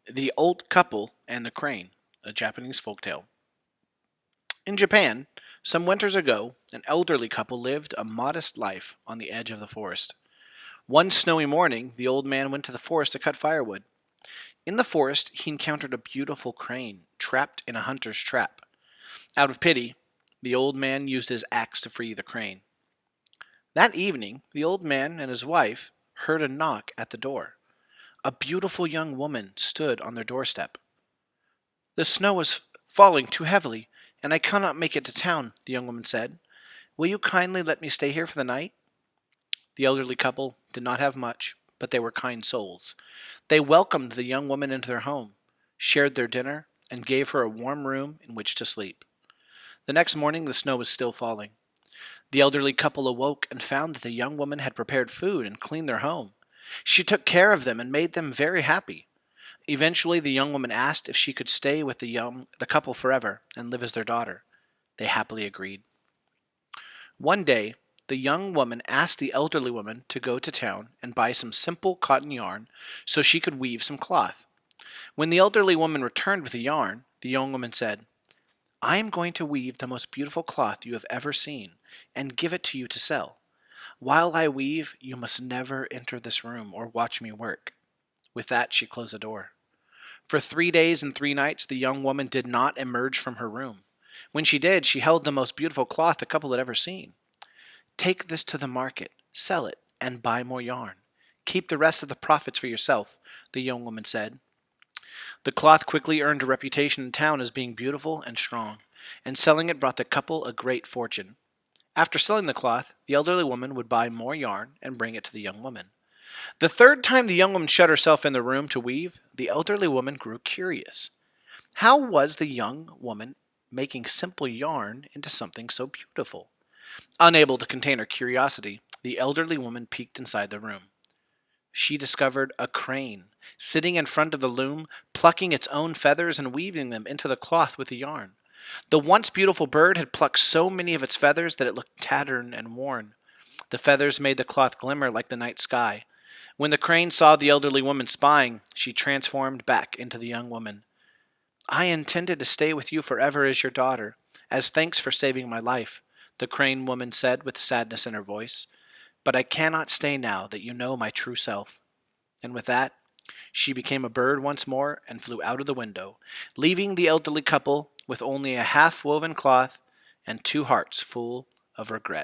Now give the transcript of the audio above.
The Old Couple and the Crane, a Japanese folktale. In Japan, some winters ago, an elderly couple lived a modest life on the edge of the forest. One snowy morning, the old man went to the forest to cut firewood. In the forest, he encountered a beautiful crane trapped in a hunter's trap. Out of pity, the old man used his axe to free the crane. That evening, the old man and his wife heard a knock at the door. A beautiful young woman stood on their doorstep. "The snow is falling too heavily, and I cannot make it to town," the young woman said. "Will you kindly let me stay here for the night?" The elderly couple did not have much, but they were kind souls. They welcomed the young woman into their home, shared their dinner, and gave her a warm room in which to sleep. The next morning the snow was still falling. The elderly couple awoke and found that the young woman had prepared food and cleaned their home. She took care of them and made them very happy. Eventually, the young woman asked if she could stay with the couple forever and live as their daughter. They happily agreed. One day, the young woman asked the elderly woman to go to town and buy some simple cotton yarn so she could weave some cloth. When the elderly woman returned with the yarn, the young woman said, "I am going to weave the most beautiful cloth you have ever seen and give it to you to sell. While I weave, you must never enter this room or watch me work." With that, she closed the door. For 3 days and 3 nights, the young woman did not emerge from her room. When she did, she held the most beautiful cloth the couple had ever seen. "Take this to the market, sell it, and buy more yarn. Keep the rest of the profits for yourself," the young woman said. The cloth quickly earned a reputation in town as being beautiful and strong, and selling it brought the couple a great fortune. After selling the cloth, the elderly woman would buy more yarn and bring it to the young woman. The third time the young woman shut herself in the room to weave, the elderly woman grew curious. How was the young woman making simple yarn into something so beautiful? Unable to contain her curiosity, the elderly woman peeked inside the room. She discovered a crane, sitting in front of the loom, plucking its own feathers and weaving them into the cloth with the yarn. The once beautiful bird had plucked so many of its feathers that it looked tattered and worn. The feathers made the cloth glimmer like the night sky. When the crane saw the elderly woman spying, she transformed back into the young woman. "I intended to stay with you forever as your daughter, as thanks for saving my life," the crane woman said with sadness in her voice. "But I cannot stay now that you know my true self." And with that, she became a bird once more and flew out of the window, leaving the elderly couple with only a half-woven cloth and two hearts full of regret.